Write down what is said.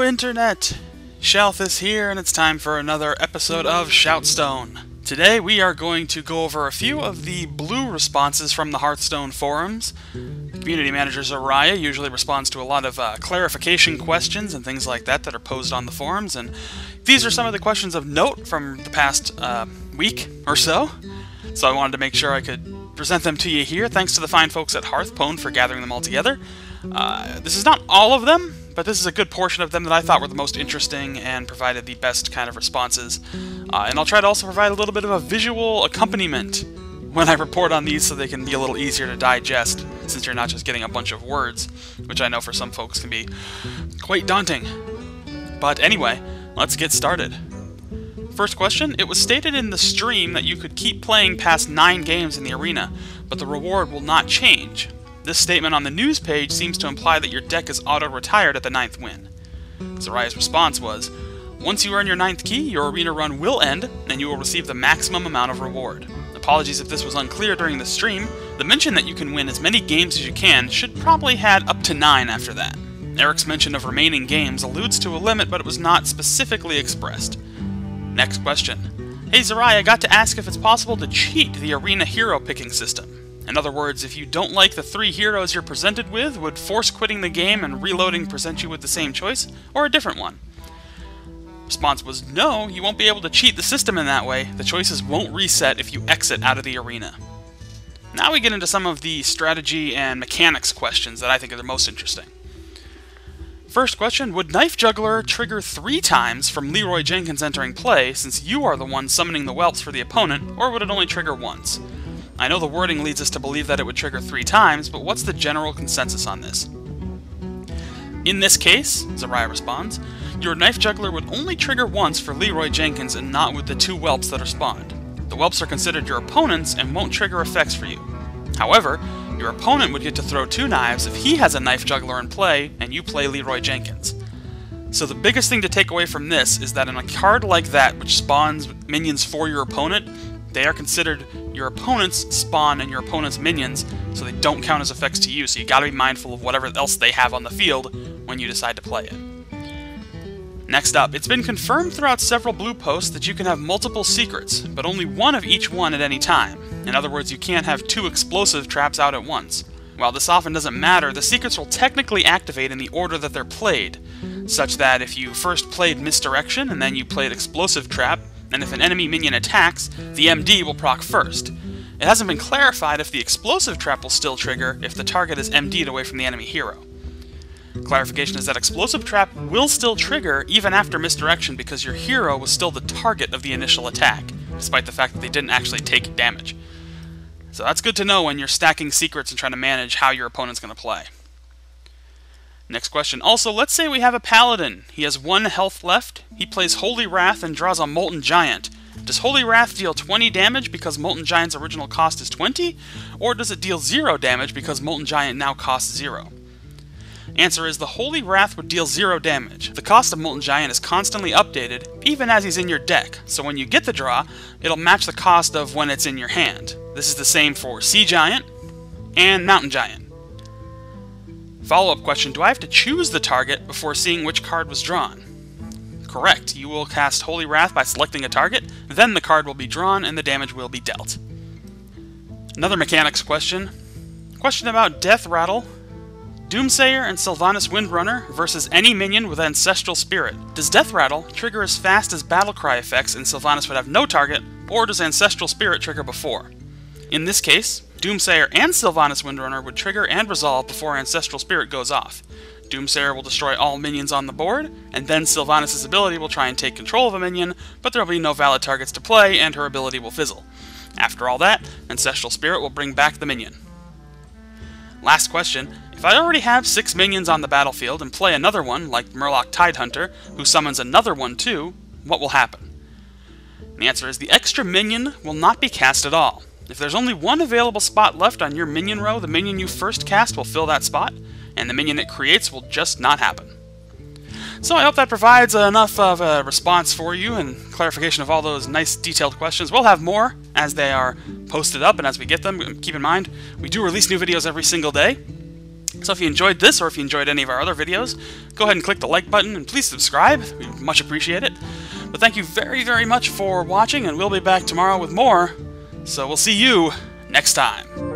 Internet! Shalthis here, and it's time for another episode of ShoutStone. Today we are going to go over a few of the blue responses from the Hearthstone forums. The community manager Zeriyah usually responds to a lot of clarification questions and things like that that are posed on the forums, and these are some of the questions of note from the past week or so. So I wanted to make sure I could present them to you here. Thanks to the fine folks at Hearthstone for gathering them all together. This is not all of them, but this is a good portion of them that I thought were the most interesting and provided the best kind of responses. And I'll try to also provide a little bit of a visual accompaniment when I report on these so they can be a little easier to digest, since you're not just getting a bunch of words, which I know for some folks can be quite daunting. But anyway, let's get started. First question, it was stated in the stream that you could keep playing past 9 games in the arena, but the reward will not change. This statement on the news page seems to imply that your deck is auto-retired at the 9th win. Zeriyah's response was, once you earn your 9th key, your arena run will end, and you will receive the maximum amount of reward. Apologies if this was unclear during the stream. The mention that you can win as many games as you can should probably add up to 9 after that. Eric's mention of remaining games alludes to a limit, but it was not specifically expressed. Next question. Hey Zeriyah, I got to ask if it's possible to cheat the arena hero picking system. In other words, if you don't like the 3 heroes you're presented with, would force quitting the game and reloading present you with the same choice, or a different one? Response was no, you won't be able to cheat the system in that way. The choices won't reset if you exit out of the arena. Now we get into some of the strategy and mechanics questions that I think are the most interesting. First question, would Knife Juggler trigger 3 times from Leroy Jenkins entering play, since you are the one summoning the whelps for the opponent, or would it only trigger once? I know the wording leads us to believe that it would trigger 3 times, but what's the general consensus on this? In this case, Zeriyah responds, your Knife Juggler would only trigger once for Leroy Jenkins and not with the 2 whelps that are spawned. The whelps are considered your opponents and won't trigger effects for you. However, your opponent would get to throw 2 knives if he has a Knife Juggler in play and you play Leroy Jenkins. So the biggest thing to take away from this is that in a card like that, which spawns minions for your opponent, they are considered your opponent's spawn and your opponent's minions, so they don't count as effects to you, so you gotta be mindful of whatever else they have on the field when you decide to play it. Next up, it's been confirmed throughout several blue posts that you can have multiple secrets, but only one of each one at any time. In other words, you can't have 2 explosive traps out at once. While this often doesn't matter, the secrets will technically activate in the order that they're played, such that if you first played Misdirection and then you played Explosive Trap, and if an enemy minion attacks, the MD will proc first. It hasn't been clarified if the Explosive Trap will still trigger if the target is MD'd away from the enemy hero. Clarification is that Explosive Trap will still trigger even after Misdirection because your hero was still the target of the initial attack, despite the fact that they didn't actually take damage. So that's good to know when you're stacking secrets and trying to manage how your opponent's going to play. Next question. Also, let's say we have a Paladin. He has 1 health left, he plays Holy Wrath and draws a Molten Giant. Does Holy Wrath deal 20 damage because Molten Giant's original cost is 20? Or does it deal 0 damage because Molten Giant now costs 0? Answer is the Holy Wrath would deal 0 damage. The cost of Molten Giant is constantly updated, even as he's in your deck, so when you get the draw, it'll match the cost of when it's in your hand. This is the same for Sea Giant and Mountain Giant. Follow-up question, do I have to choose the target before seeing which card was drawn? Correct, you will cast Holy Wrath by selecting a target, then the card will be drawn and the damage will be dealt. Another mechanics question. Question about Death Rattle. Doomsayer and Sylvanas Windrunner versus any minion with Ancestral Spirit. Does Death Rattle trigger as fast as Battlecry effects and Sylvanas would have no target, or does Ancestral Spirit trigger before? In this case, Doomsayer and Sylvanas Windrunner would trigger and resolve before Ancestral Spirit goes off. Doomsayer will destroy all minions on the board, and then Sylvanas' ability will try and take control of a minion, but there will be no valid targets to play, and her ability will fizzle. After all that, Ancestral Spirit will bring back the minion. Last question. If I already have 6 minions on the battlefield and play another one, like Murloc Tidehunter, who summons another one too, what will happen? The answer is the extra minion will not be cast at all. If there's only 1 available spot left on your minion row, the minion you first cast will fill that spot, and the minion it creates will just not happen. So I hope that provides enough of a response for you and clarification of all those nice detailed questions. We'll have more as they are posted up and as we get them. Keep in mind, we do release new videos every single day. So if you enjoyed this, or if you enjoyed any of our other videos, go ahead and click the like button, and please subscribe. We much appreciate it. But thank you very, very much for watching, and we'll be back tomorrow with more. So we'll see you next time.